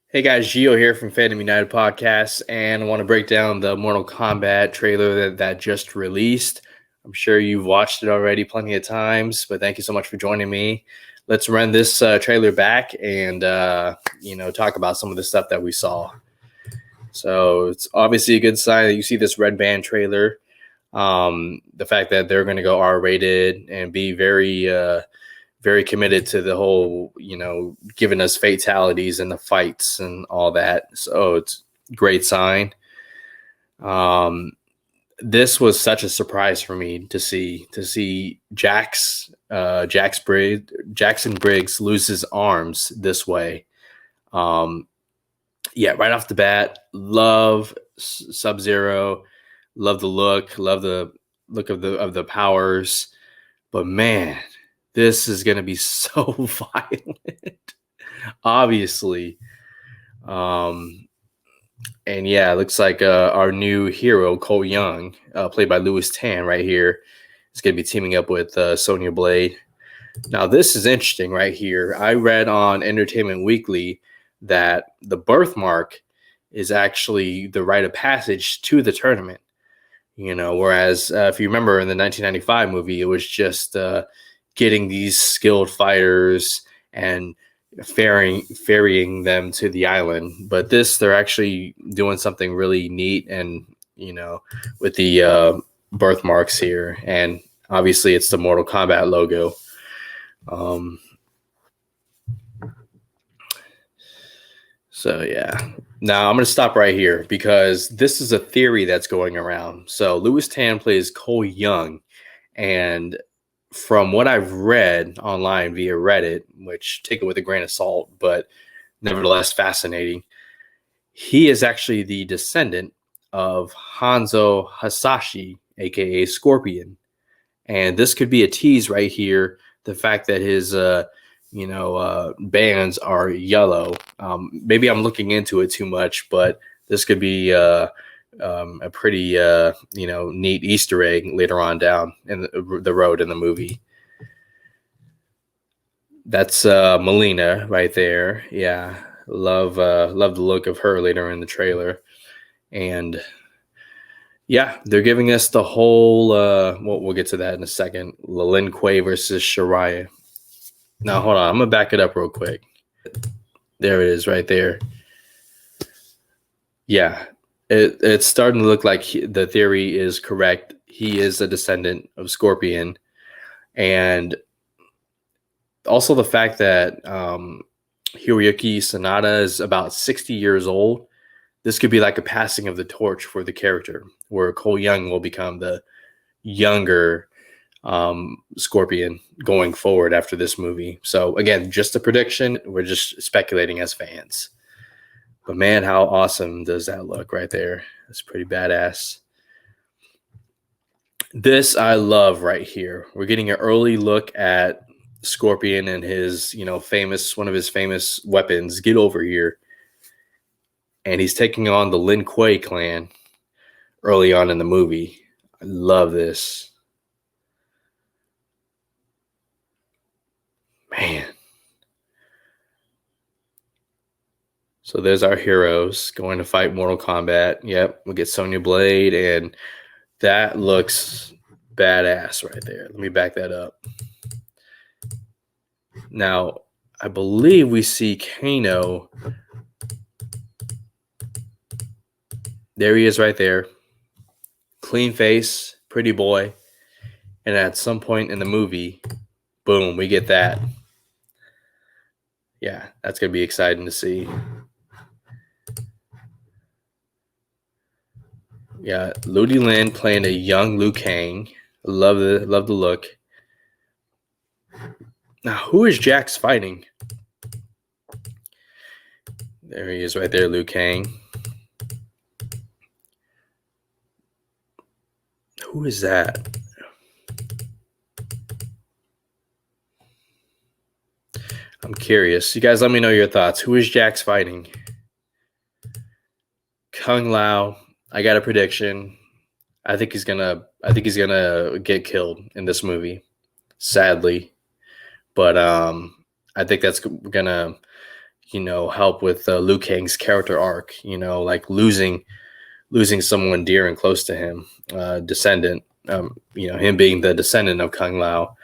Hey guys, Gio here from Fandom United Podcast, and I want to break down the Mortal Kombat trailer that just released. I'm sure you've watched it already plenty of times, but thank you so much for joining me. Let's run this trailer back and talk about some of the stuff that we saw. So it's obviously a good sign that you see this Red Band trailer. The fact that they're going to go R-rated and be very committed to the whole, giving us fatalities in the fights and all that. So it's a great sign. This was such a surprise for me to see Jackson Briggs lose his arms this way. Right off the bat, love Sub-Zero, love the look of the powers, but man, this is going to be so violent, obviously. And yeah, it looks like our new hero, Cole Young, played by Louis Tan right here, is going to be teaming up with Sonya Blade. Now, this is interesting right here. I read on Entertainment Weekly that the birthmark is actually the rite of passage to the tournament. Whereas if you remember in the 1995 movie, it was just getting these skilled fighters and ferrying them to the island. But they're actually doing something really neat and, with the birthmarks here. And obviously it's the Mortal Kombat logo. So yeah. Now I'm going to stop right here because this is a theory that's going around. So Louis Tan plays Cole Young, and from what I've read online via Reddit, which take it with a grain of salt, but nevertheless fascinating, he is actually the descendant of Hanzo Hasashi, aka Scorpion. And this could be a tease right here. The fact that his bands are yellow. Maybe I'm looking into it too much, but this could be a pretty neat Easter egg later on down in the road in the movie. That's Melina right there. Yeah, love the look of her later in the trailer, and yeah, they're giving us the whole. We'll get to that in a second. Lin Kuei versus Shariah. Now hold on, I'm gonna back it up real quick. There it is, right there. Yeah, it's starting to look like the theory is correct. He is a descendant of Scorpion, and also the fact that Hiroyuki Sanada is about 60 years old. This could be like a passing of the torch for the character, where Cole Young will become the younger Scorpion going forward after this movie. So again, just a prediction. We're just speculating as fans. But man, how awesome does that look right there? It's pretty badass. This I love right here. We're getting an early look at Scorpion and his, one of his famous weapons, Get Over Here. And he's taking on the Lin Kuei clan early on in the movie. I love this. Man. So there's our heroes going to fight Mortal Kombat. Yep, we'll get Sonya Blade, and that looks badass right there. Let me back that up. Now, I believe we see Kano. There he is right there. Clean face, pretty boy. And at some point in the movie, boom, we get that. Yeah, that's going to be exciting to see. Yeah, Ludi Lin playing a young Liu Kang. Love the look. Now, who is Jax fighting? There he is right there, Liu Kang. Who is that? I'm curious. You guys let me know your thoughts. Who is Jax fighting? Kung Lao. I got a prediction. I think he's gonna get killed in this movie, sadly. But I think that's gonna help with Liu Kang's character arc. Like losing someone dear and close to him, descendant. Him being the descendant of Kung Lao.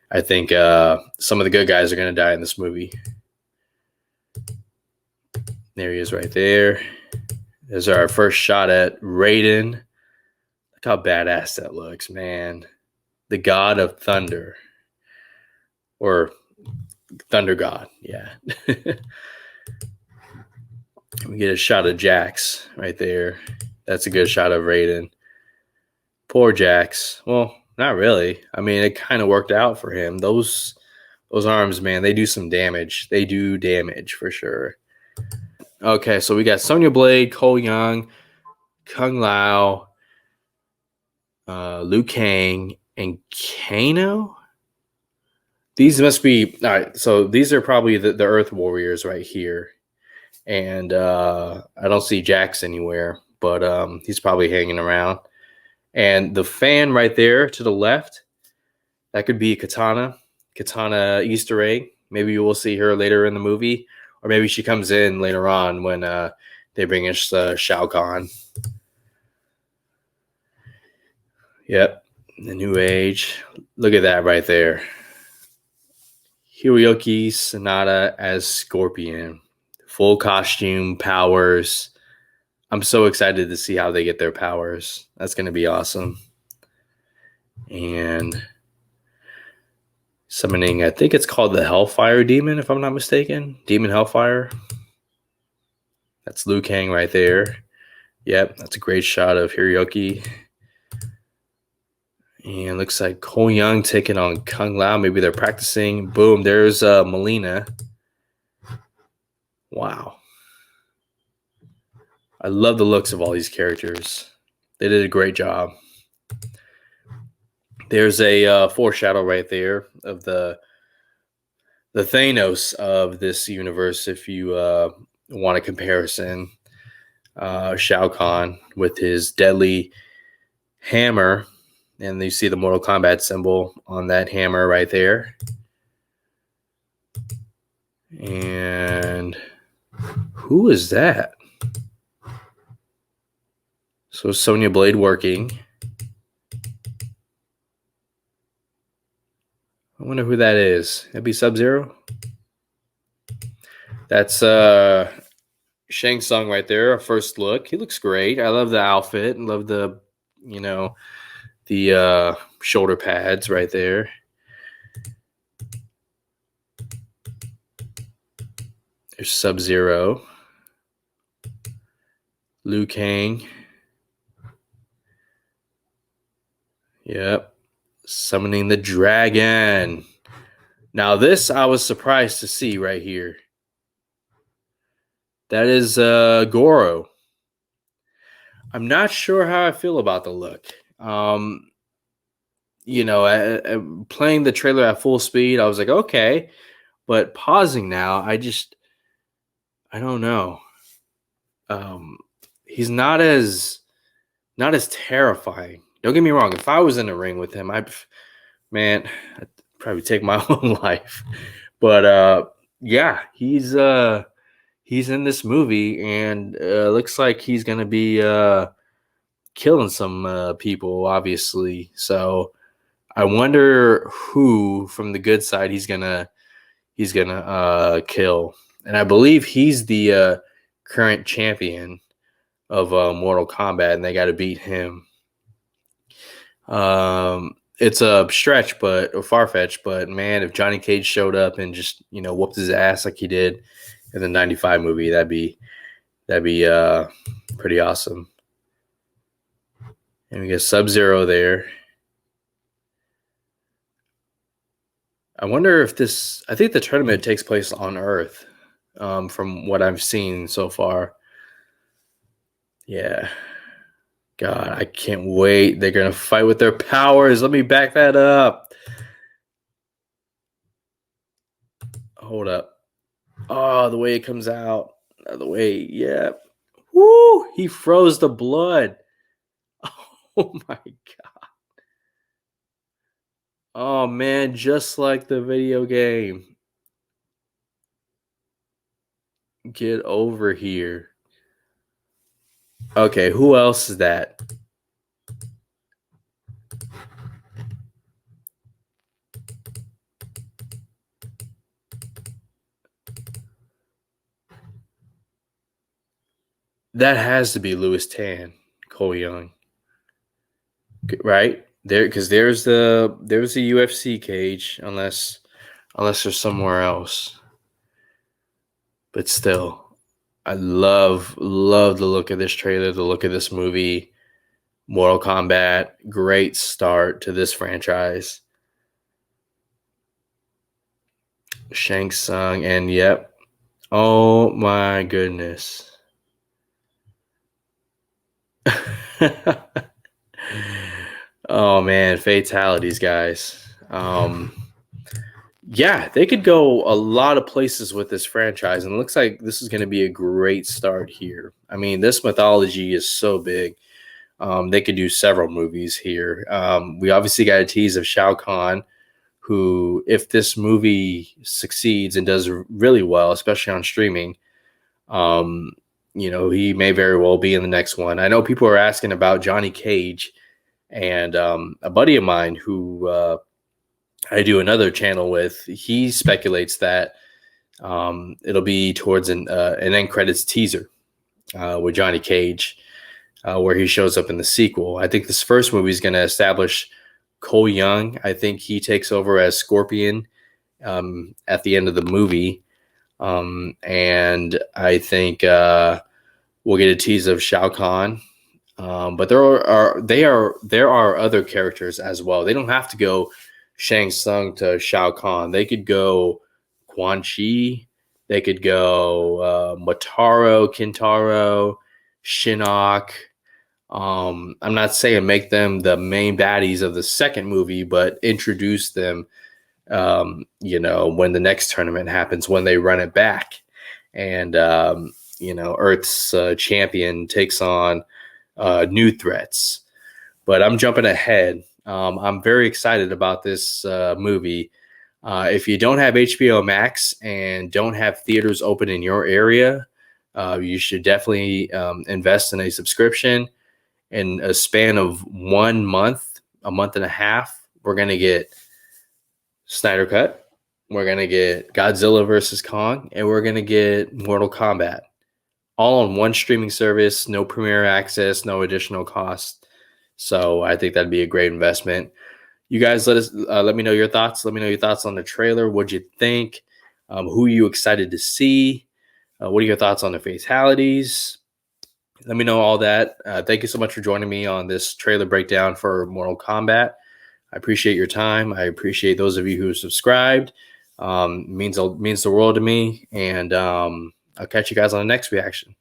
I think some of the good guys are going to die in this movie. There he is right there. There's our first shot at Raiden. Look how badass that looks, man. The God of Thunder. Or Thunder God, yeah. We get a shot of Jax right there. That's a good shot of Raiden. Poor Jax. Well, not really. I mean, it kind of worked out for him. Those arms, man, they do some damage. They do damage for sure. Okay, so we got Sonya Blade, Cole Young, Kung Lao, Liu Kang, and Kano. These must be all right. So these are probably the Earth Warriors right here, and I don't see Jax anywhere, but he's probably hanging around. And the fan right there to the left, that could be Katana Easter egg. Maybe we'll see her later in the movie, or maybe she comes in later on when they bring us Shao Kahn. Yep, the New Age. Look at that right there. Hiroyuki Sanada as Scorpion. Full costume, powers. I'm so excited to see how they get their powers. That's going to be awesome. And summoning, I think it's called the Hellfire Demon, if I'm not mistaken. Demon Hellfire. That's Liu Kang right there. Yep, that's a great shot of Hiroyuki. And looks like Cole Young taking on Kung Lao. Maybe they're practicing. Boom, there's Melina. Wow. I love the looks of all these characters. They did a great job. There's a foreshadow right there of the Thanos of this universe, if you want a comparison. Shao Kahn with his deadly hammer. And you see the Mortal Kombat symbol on that hammer right there. And who is that? So Sonya Blade working. I wonder who that is. That'd be Sub-Zero. That's Shang Tsung right there. Our first look. He looks great. I love the outfit and love the, the shoulder pads right there. There's Sub-Zero. Liu Kang. Yep. Summoning the dragon. Now this I was surprised to see right here. That is Goro. I'm not sure how I feel about the look. Playing the trailer at full speed, I was like, okay. But pausing now, I don't know. He's not as terrifying. Don't get me wrong. If I was in the ring with him, I'd probably take my own life. But yeah, he's in this movie, and looks like he's gonna be killing some people, obviously. So I wonder who from the good side he's gonna kill. And I believe he's the current champion of Mortal Kombat, and they got to beat him. It's a stretch, or far-fetched, but man, if Johnny Cage showed up and just whooped his ass like he did in the '95 movie, that'd be pretty awesome. And we get Sub-Zero there. I wonder if I think the tournament takes place on Earth, from what I've seen so far. Yeah. God, I can't wait. They're going to fight with their powers. Let me back that up. Hold up. Oh, the way it comes out. The way, yeah. Woo! He froze the blood. Oh, my God. Oh, man, just like the video game. Get over here. Okay, who else is that? That has to be Lewis Tan, Cole Young, right? There, because there's the UFC cage, unless there's somewhere else. But still, I love the look of this trailer, the look of this movie. Mortal Kombat, great start to this franchise. Shang Tsung, and yep. Oh my goodness. Oh man, fatalities, guys. Yeah, they could go a lot of places with this franchise, and it looks like this is going to be a great start here. I mean, this mythology is so big. They could do several movies here. We obviously got a tease of Shao Kahn, who, if this movie succeeds and does really well, especially on streaming, um, he may very well be in the next one. I know people are asking about Johnny Cage, and a buddy of mine who I do another channel with, he speculates that it'll be towards an end credits teaser with Johnny Cage, where he shows up in the sequel. I think this first movie is going to establish Cole Young. I think he takes over as Scorpion at the end of the movie. And I think we'll get a tease of Shao Kahn. But there are other characters as well. They don't have to go Shang Tsung to Shao Kahn. They could go Quan Chi. They could go Motaro, Kintaro, Shinnok. I'm not saying make them the main baddies of the second movie, but introduce them, when the next tournament happens, when they run it back. And, Earth's champion takes on new threats. But I'm jumping ahead. I'm very excited about this movie. If you don't have HBO Max and don't have theaters open in your area, you should definitely invest in a subscription. In a span of 1 month, a month and a half, we're going to get Snyder Cut, we're going to get Godzilla versus Kong, and we're going to get Mortal Kombat. All on one streaming service, no premiere access, no additional cost. So I think that'd be a great investment. You guys let me know your thoughts. Let me know your thoughts on the trailer. What'd you think? Who are you excited to see? What are your thoughts on the fatalities? Let me know all that. Thank you so much for joining me on this trailer breakdown for Mortal Kombat. I appreciate your time. I appreciate those of you who subscribed. Means the world to me. And I'll catch you guys on the next reaction.